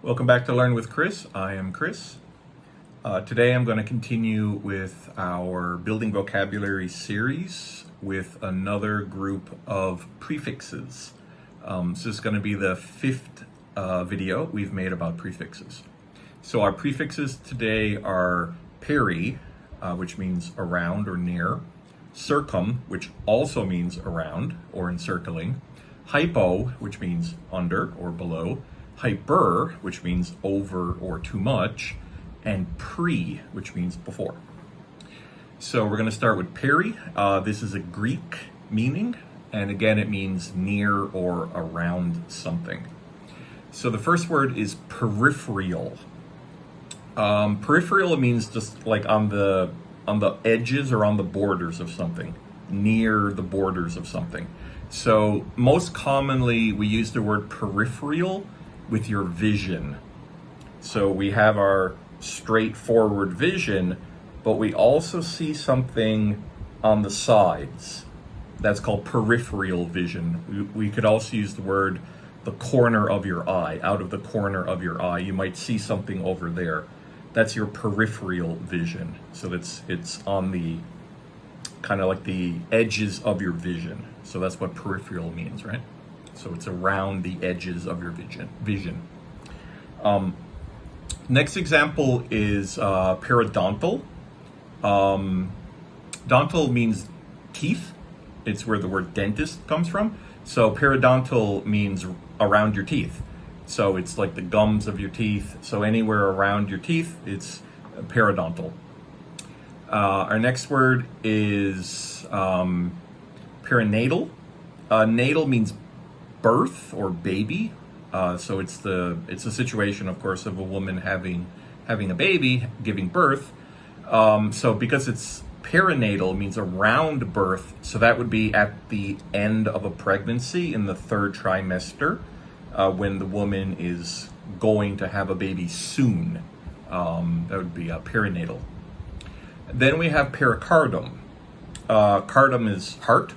Welcome back to Learn with Chris. I am Chris. Today I'm going to continue with our Building Vocabulary series with another group of prefixes. This is going to be the fifth video we've made about prefixes. So our prefixes today are Peri, which means around or near, Circum, which also means around or encircling, Hypo, which means under or below, Hyper, which means over or too much, and Pre, which means before. So we're going to start with Peri. This is a Greek meaning, and again it means near or around something. So the first word is peripheral. Peripheral means just like on the edges or on the borders of something, near the borders of something. So most commonly we use the word peripheral with your vision. So we have our straightforward vision, but we also see something on the sides. That's called peripheral vision. We could also use the word the corner of your eye. Out of the corner of your eye, you might see something over there. That's your peripheral vision. So it's on the kind of like the edges of your vision. So that's what peripheral means, right? So it's around the edges of your vision. Next example is periodontal. Dental means teeth. It's where the word dentist comes from. So periodontal means around your teeth. So it's like the gums of your teeth. So anywhere around your teeth, it's periodontal. Our next word is perinatal. Natal means birth or baby. So it's a situation, of course, of a woman having a baby, giving birth. So because it's perinatal, means around birth. So that would be at the end of a pregnancy in the third trimester, when the woman is going to have a baby soon. That would be perinatal. Then we have pericardium. Cardium is heart.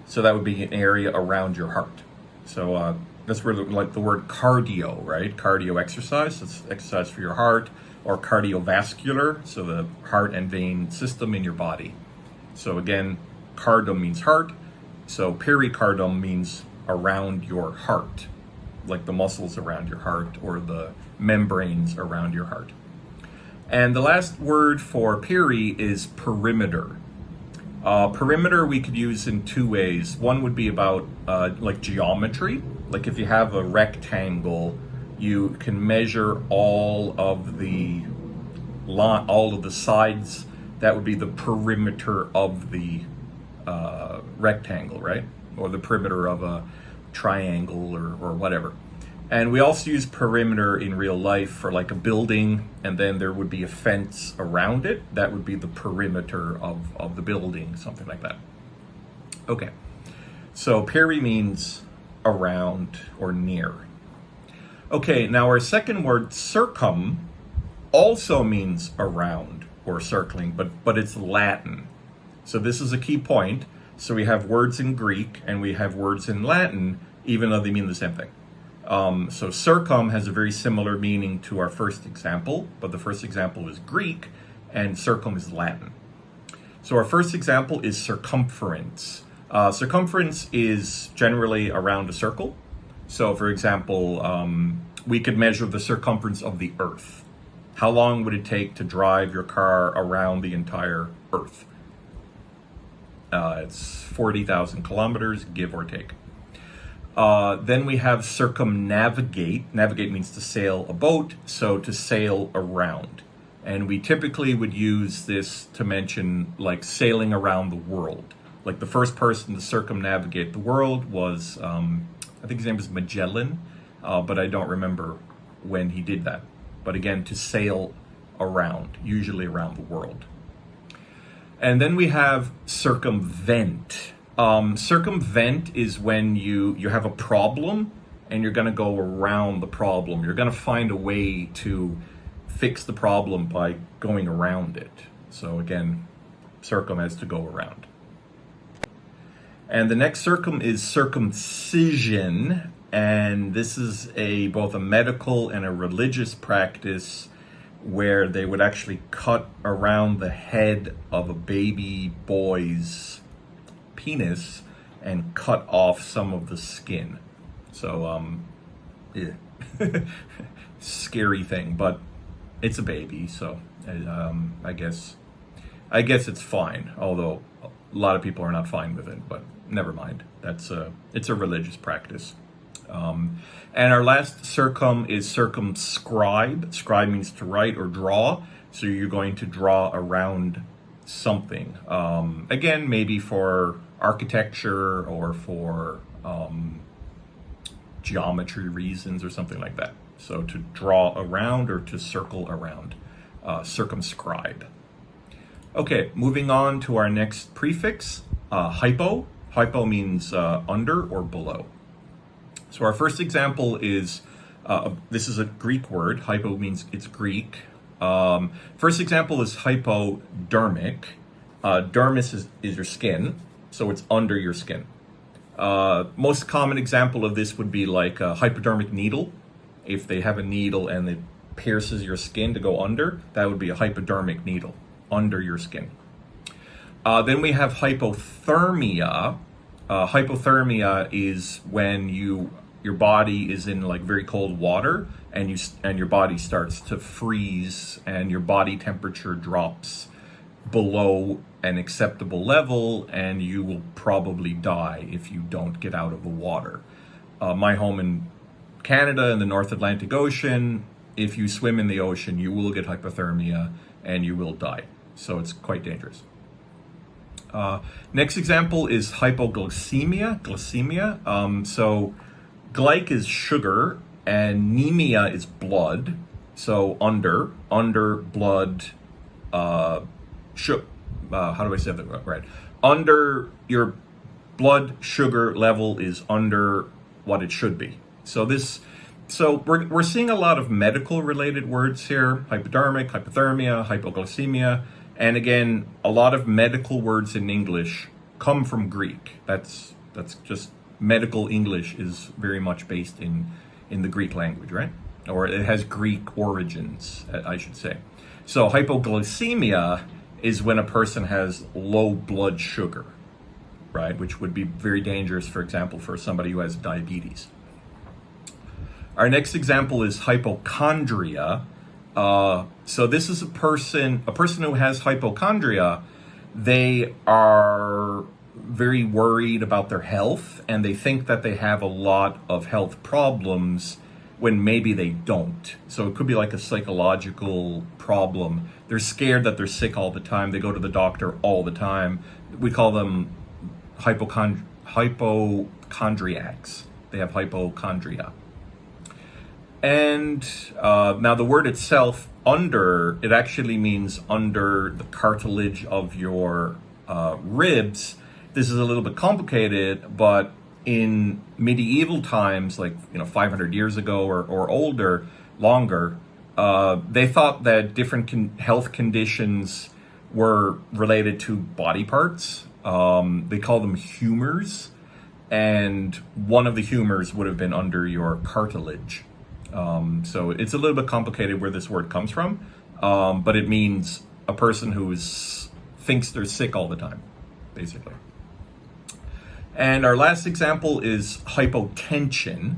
So that would be an area around your heart. So that's where the word cardio, right? Cardio exercise, that's exercise for your heart, or cardiovascular, so the heart and vein system in your body. So again, cardium means heart. So pericardium means around your heart, like the muscles around your heart or the membranes around your heart. And the last word for peri is perimeter. Perimeter we could use in two ways. One would be about like geometry. Like if you have a rectangle, you can measure all of the sides. That would be the perimeter of the rectangle, right? Or the perimeter of a triangle or whatever. And we also use perimeter in real life for like a building, and then there would be a fence around it. That would be the perimeter of the building, something like that. Okay, so peri means around or near. Okay, now our second word, circum, also means around or circling, but it's Latin. So this is a key point. So we have words in Greek and we have words in Latin, even though they mean the same thing. So circum has a very similar meaning to our first example, but the first example is Greek and circum is Latin. So our first example is circumference. Circumference is generally around a circle. So for example, we could measure the circumference of the Earth. How long would it take to drive your car around the entire Earth? It's 40,000 kilometers, give or take. Then we have circumnavigate. Navigate means to sail a boat, so to sail around. And we typically would use this to mention like sailing around the world. Like the first person to circumnavigate the world was, I think his name was Magellan, but I don't remember when he did that. But again, to sail around, usually around the world. And then we have circumvent. Circumvent is when you have a problem and you're going to go around the problem. You're going to find a way to fix the problem by going around it. So again, circum has to go around. And the next circum is circumcision. and this is both a medical and a religious practice where they would actually cut around the head of a baby boy's penis and cut off some of the skin. So, yeah. Scary thing, but it's a baby, so I guess it's fine. Although a lot of people are not fine with it, but never mind. It's a religious practice. And our last circum is circumscribe. Scribe means to write or draw. So you're going to draw around something. Again, maybe for architecture or for geometry reasons or something like that. So to draw around or to circle around. Circumscribe. Okay, moving on to our next prefix, hypo. Hypo means under or below. So our first example is, this is a Greek word. Hypo means it's Greek. First example is hypodermic. Dermis is your skin, so it's under your skin. Most common example of this would be like a hypodermic needle. If they have a needle and it pierces your skin to go under, that would be a hypodermic needle, under your skin. Then we have hypothermia. Hypothermia is when your body is in like very cold water and your body starts to freeze and your body temperature drops below an acceptable level, and you will probably die if you don't get out of the water. My home in Canada in the North Atlantic Ocean, if you swim in the ocean, you will get hypothermia and you will die. So it's quite dangerous. Next example is hypoglycemia. Glycemia. So glyc is sugar and nemia is blood. So under blood, how do I say that right? Under your blood sugar level is under what it should be. So we're seeing a lot of medical related words here: hypodermic, hypothermia, hypoglycemia, and again, a lot of medical words in English come from Greek. That's just medical English is very much based in the Greek language, right? Or it has Greek origins, I should say. So hypoglycemia is when a person has low blood sugar, right? Which would be very dangerous, for example, for somebody who has diabetes. Our next example is hypochondria. So this is a person who has hypochondria. They are very worried about their health and they think that they have a lot of health problems when maybe they don't. So it could be like a psychological problem. They're scared that they're sick all the time. They go to the doctor all the time. We call them hypochondriacs. They have hypochondria. And now the word itself, under, it actually means under the cartilage of your ribs. This is a little bit complicated, but in medieval times, like 500 years ago or older, longer, they thought that different health conditions were related to body parts. They call them humors, and one of the humors would have been under your cartilage. So it's a little bit complicated where this word comes from, but it means a person who thinks they're sick all the time, basically. And our last example is hypotension.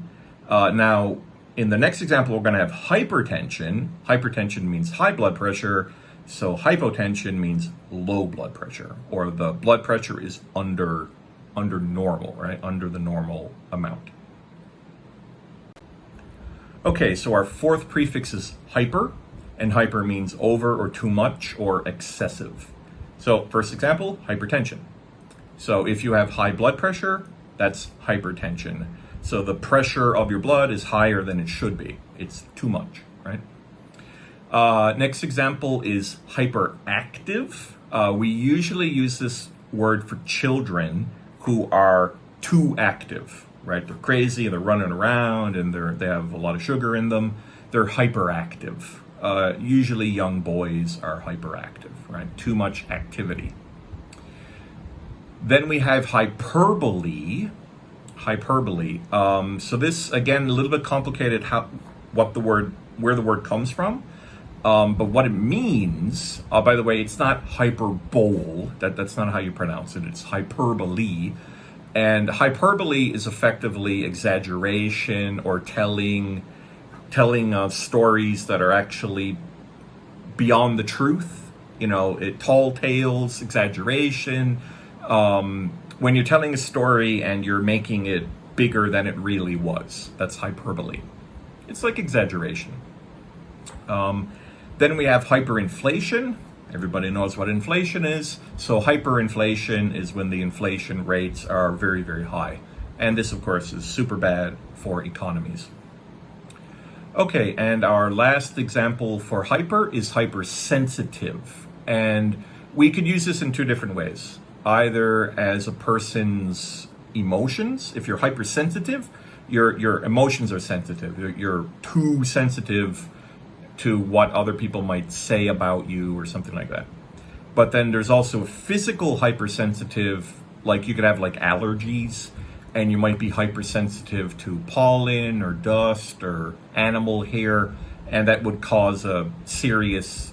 Now, in the next example, we're going to have hypertension. Hypertension means high blood pressure. So hypotension means low blood pressure, or the blood pressure is under normal, right? Under the normal amount. Okay, so our fourth prefix is hyper, and hyper means over or too much or excessive. So first example, hypertension. So if you have high blood pressure, that's hypertension. So the pressure of your blood is higher than it should be. It's too much, right? Next example is hyperactive. We usually use this word for children who are too active, right? They're crazy, they're running around, and they have a lot of sugar in them. They're hyperactive. Usually young boys are hyperactive, right? Too much activity. Then we have hyperbole. hyperbole. So this, again, a little bit complicated where the word comes from. But what it means, by the way, it's not hyperbole. That's not how you pronounce it. It's hyperbole. And hyperbole is effectively exaggeration or telling stories that are actually beyond the truth. You know, tall tales, exaggeration. When you're telling a story and you're making it bigger than it really was, that's hyperbole. It's like exaggeration. Then we have hyperinflation. Everybody knows what inflation is. So hyperinflation is when the inflation rates are very, very high. And this, of course, is super bad for economies. Okay, and our last example for hyper is hypersensitive. And we could use this in two different ways. Either as a person's emotions. If you're hypersensitive, your emotions are sensitive. You're too sensitive to what other people might say about you or something like that. But then there's also physical hypersensitive, like you could have like allergies, and you might be hypersensitive to pollen or dust or animal hair, and that would cause a serious,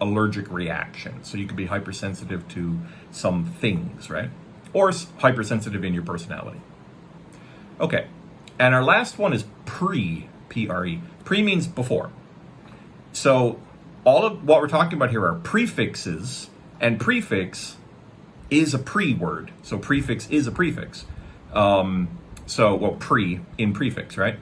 allergic reaction. So you could be hypersensitive to some things, right? Or hypersensitive in your personality. Okay, and our last one is pre, P-R-E. Pre means before. So all of what we're talking about here are prefixes, and prefix is a pre-word. So prefix is a prefix. Pre in prefix, right?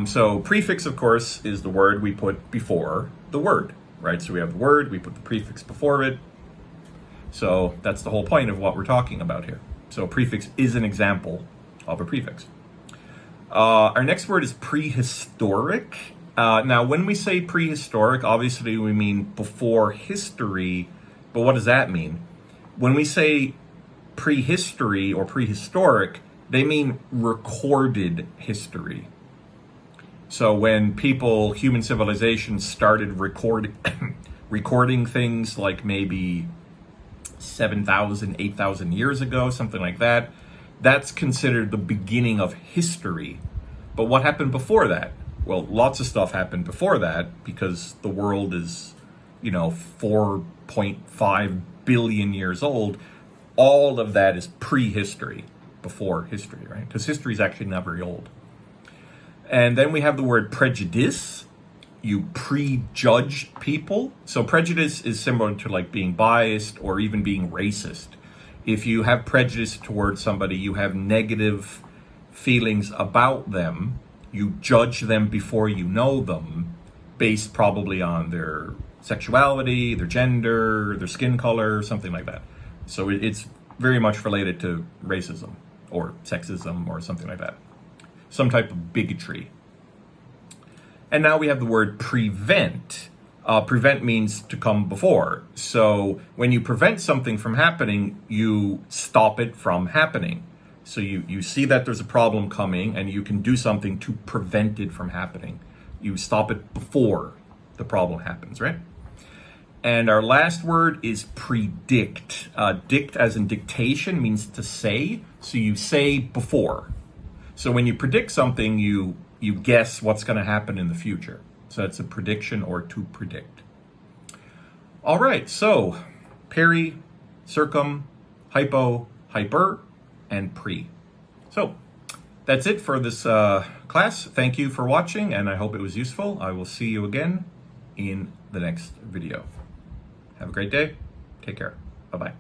So prefix, of course, is the word we put before the word, right? So we have the word, we put the prefix before it. So that's the whole point of what we're talking about here. So prefix is an example of a prefix. Our next word is prehistoric. Now, when we say prehistoric, obviously we mean before history, but what does that mean? When we say prehistory or prehistoric, they mean recorded history. So when human civilization started recording things like maybe 7,000, 8,000 years ago, something like that, that's considered the beginning of history. But what happened before that? Well, lots of stuff happened before that because the world is, 4.5 billion years old. All of that is prehistory, before history, right? Because history is actually not very old. And then we have the word prejudice. You prejudge people. So prejudice is similar to like being biased or even being racist. If you have prejudice towards somebody, you have negative feelings about them. You judge them before you know them, based probably on their sexuality, their gender, their skin color, something like that. So it's very much related to racism or sexism or something like that. Some type of bigotry. And now we have the word prevent. Prevent means to come before. So when you prevent something from happening, you stop it from happening. So you see that there's a problem coming and you can do something to prevent it from happening. You stop it before the problem happens, right? And our last word is predict. Dict as in dictation means to say. So you say before. So when you predict something, you guess what's going to happen in the future. So that's a prediction or to predict. All right, so peri, circum, hypo, hyper, and pre. So that's it for this class. Thank you for watching, and I hope it was useful. I will see you again in the next video. Have a great day. Take care. Bye-bye.